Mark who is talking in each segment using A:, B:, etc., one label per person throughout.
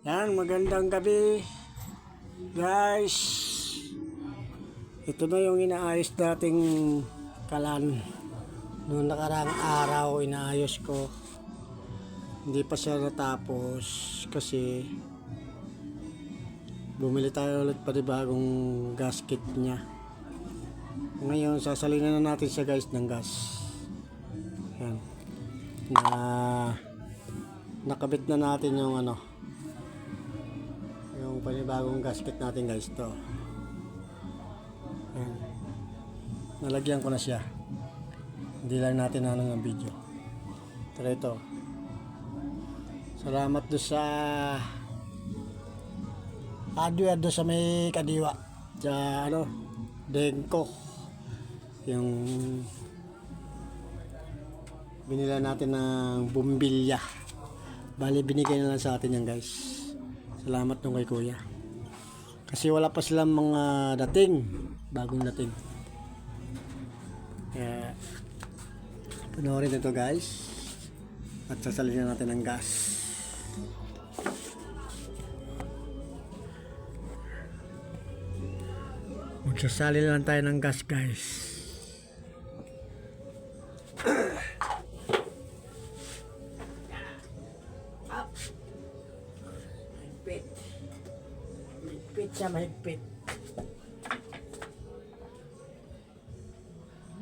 A: Yan, magandang gabi guys. Ito na yung inaayos dating kalan. Noong nakaraang araw inaayos ko. Hindi pa siya natapos kasi bumili tayo ulit pa bagong gasket niya. Ngayon sasalinan na natin siya guys ng gas. Yan. Nakabit na natin yung yung panibagong gasket natin guys to. Ayan. Nalagyan ko na siya, hindi lang natin ng video. Pero ito, salamat do sa hardware do sa may kadiwa sa Denko, yung binila natin ng bumbilya. Bali binigay na lang sa atin yan guys. Salamat nung kay kuya. Kasi wala pa silang mga dating. Bagong dating. Kaya panoorin ito guys. At sasalin na natin ng gas. Magsasali lang tayo ng gas guys. Mahigpit siya, mahigpit.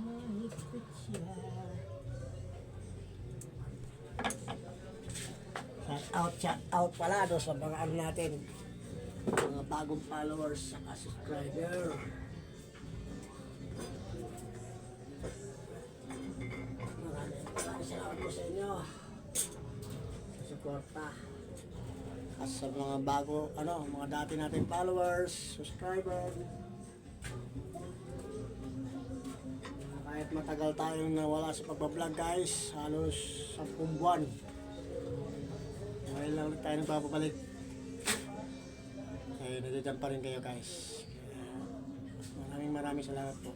A: Mahigpit siya. Shout out pala do sa mga natin, mga bagong followers at subscriber. Maraming salamat po sa inyo sa suporta. At sa mga bago, mga dati nating followers, subscriber. Kahit matagal tayong nawala sa pagbablog guys, halos 10 buwan. Ngayon lang tayo nagpapabalik. Kaya nandiyan pa rin kayo guys. Maraming salamat po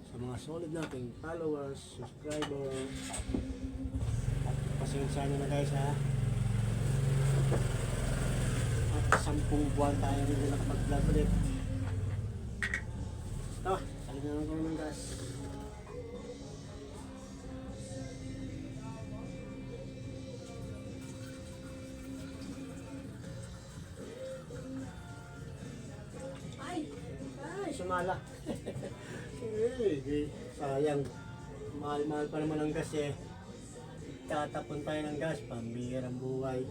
A: sa mga solid nating followers, subscriber. Pasensya nyo na guys ha. 10 buwan tayo hindi nakapag-vlog ulit. Ito, salinan ko ng gas. Ay, sumala. Sayang. Mahal-mahal pa naman ang gas eh. Tatapon tayo ng gas, pambihirang buhay.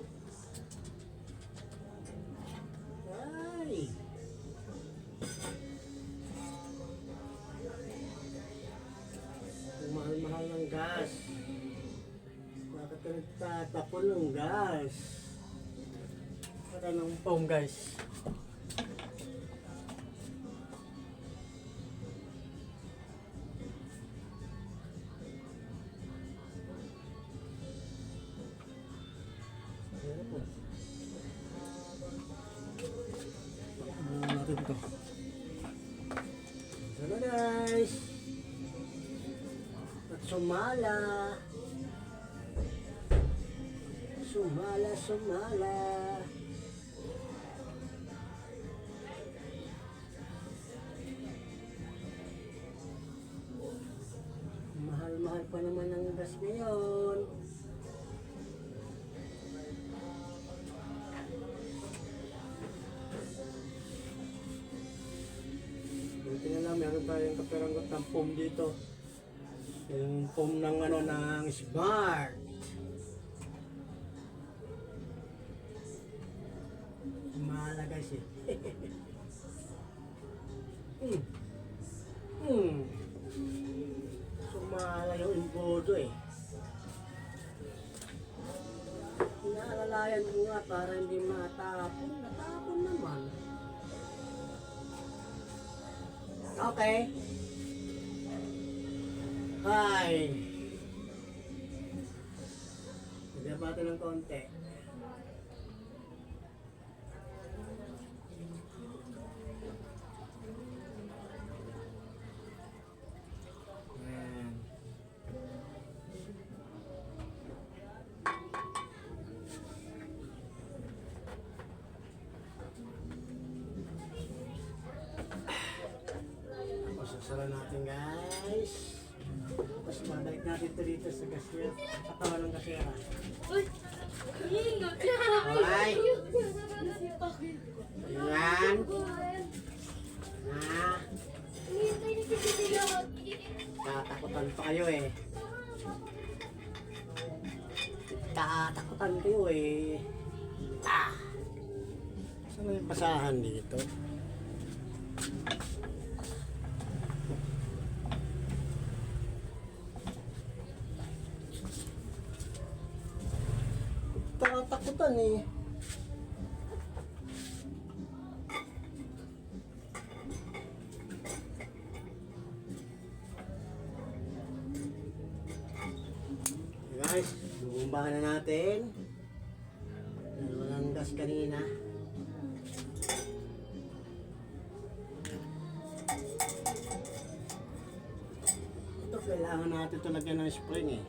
A: Mahal-mahal ng gas. Bakit ka nagtatapon ng gas? Para ng pong guys. Natin ito. Sana guys. At sumala. Mahal-mahal pa naman ang gas ngayon. Buti na lang, meron tayong kaperanggot ng foam dito. Yung foam ng ng Smart. Mahal guys eh. Sumala yung impodo eh. Inaalalayan ko nga para hindi matapon. Natapon naman. Okay. Hi. Bigyan pa natin ng konti. Sasara natin guys. Tapos babalik natin ito dito sa gasya. Katawan ng gasyera. Okay. Ayan. Na. Tatakutan pa kayo eh. Tatakutan kayo eh. Saan yung basahan dito? Tatakutan eh. Guys, bubumbahan na natin. Walang gas kanina. Ito kailangan natin ito lagyan ng spring eh.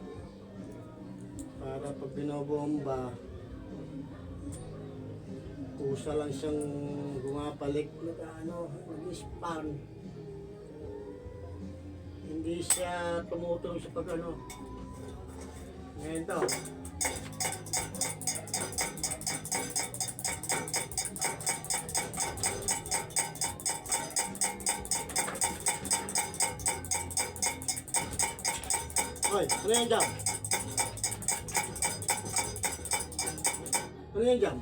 A: Para pag binobomba, kusa lang siyang gumapalik nag-span. Hindi siya tumutulong sa pag ngayon to. Hoy, ano yan dyan? Ano yan dyan?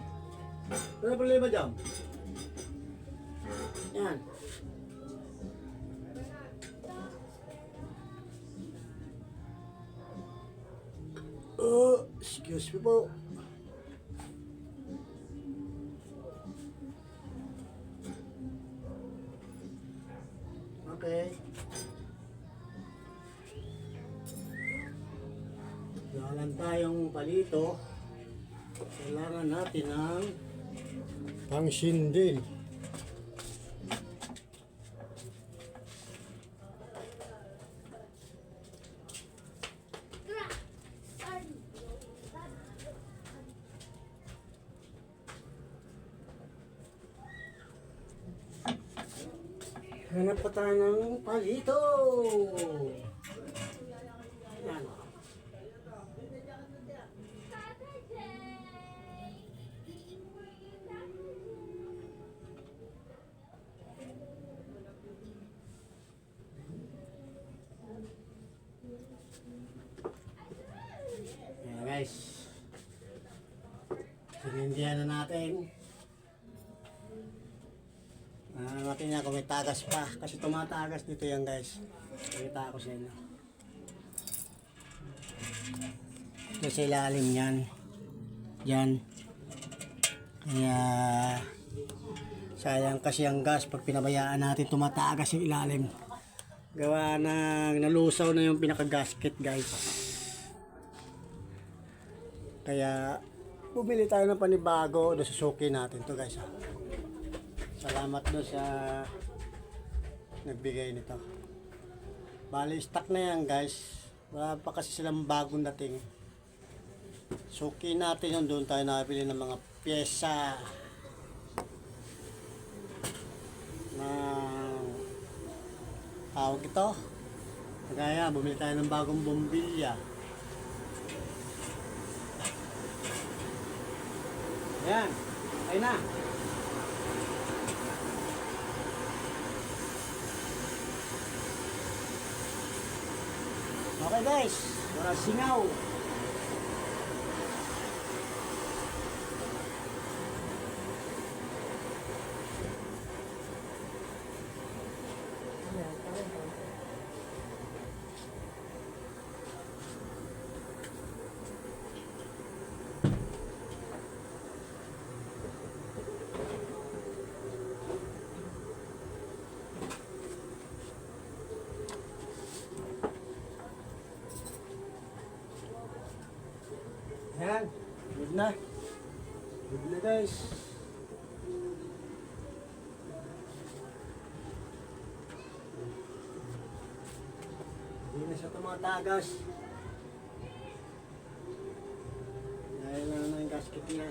A: Ano na problema dyan? Yan. Excuse me po. Okay. Kailangan tayong palito. Kailangan natin ng pangsindi. Hanap pa tayo ng palito. Yan. Yan guys. Sinindihan na natin. Natin niya kung may tagas pa. Kasi tumatagas dito yan guys. Nakita ko sa inyo. Ito sa ilalim yan. Yan. Kaya sayang kasi ang gas pag pinabayaan natin tumatagas yung ilalim. Gawa ng nalusaw na yung pinaka-gasket guys. Kaya bumili tayo ng panibago doon sa suki natin to guys. Salamat doon sa nagbigay nito. Bali, stock na yan guys. Wala pa kasi silang bagong dating. Suki natin yun. Doon tayo nakabili ng mga pyesa na tawag ito. Kaya bumili tayo ng bagong bombilya. Ayan. Ayun na. Okay guys, para singaw. Ayan, good na. Good na guys. Hindi na siya tumatagas. Dahil na yung gasket niya.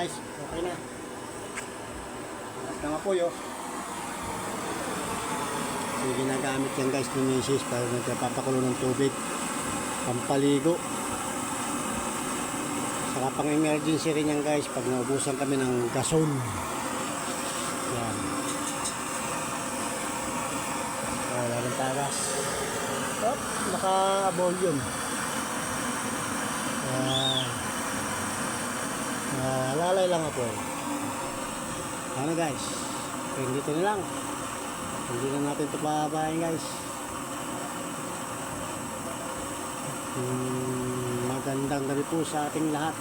A: guys, okay na. At nga po yun. So, ginagamit yan guys ni Mrs. para nagpapakulo ng tubig. Pampaligo. Saka pang emergency rin yan guys pag naubusan kami ng gason. Yan. Wala rin tagas. Oh, naka-abol yun. Yan. Lalay lang ako. Ano guys? Dito na lang. Hindi na natin ito pababayin guys. Magandang gabi po sa ating lahat.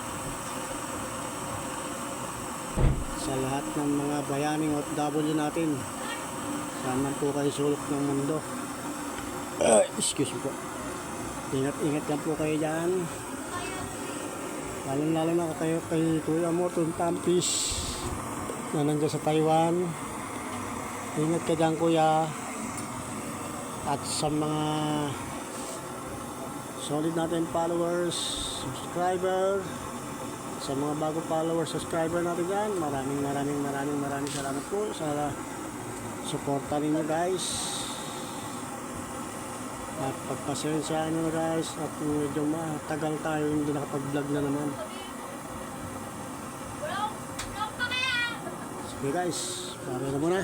A: Sa lahat ng mga bayaning OFW natin. Saan po kayo sulok ng mundo. Excuse me po. Ingat-ingat lang po kayo dyan. Lalo na kayo kay Kuya Morton Tampis na nandiyan sa Taiwan. Ingat ka dyan kuya. At sa mga solid natin followers, subscriber, sa mga bagong followers, subscriber natin dyan, maraming salamat po sa suporta ninyo guys. At pagpasensyaan nyo guys, at medyo matagal tayo hindi nakapag-vlog na naman. Sige guys, pare na muna.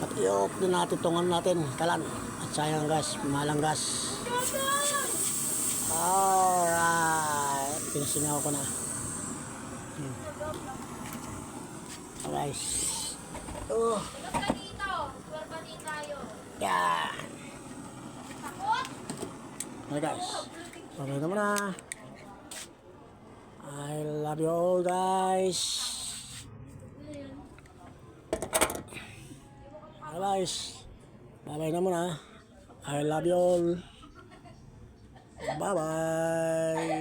A: At i-off din natin tungan natin, kalan. At sayang gas, malang gas. Alright, pinasingaw ko na. Guys. Oh. Yan. Hey guys, pare na muna. I love you all guys. Hi guys, bye-bye na muna. I love you all. Bye-bye.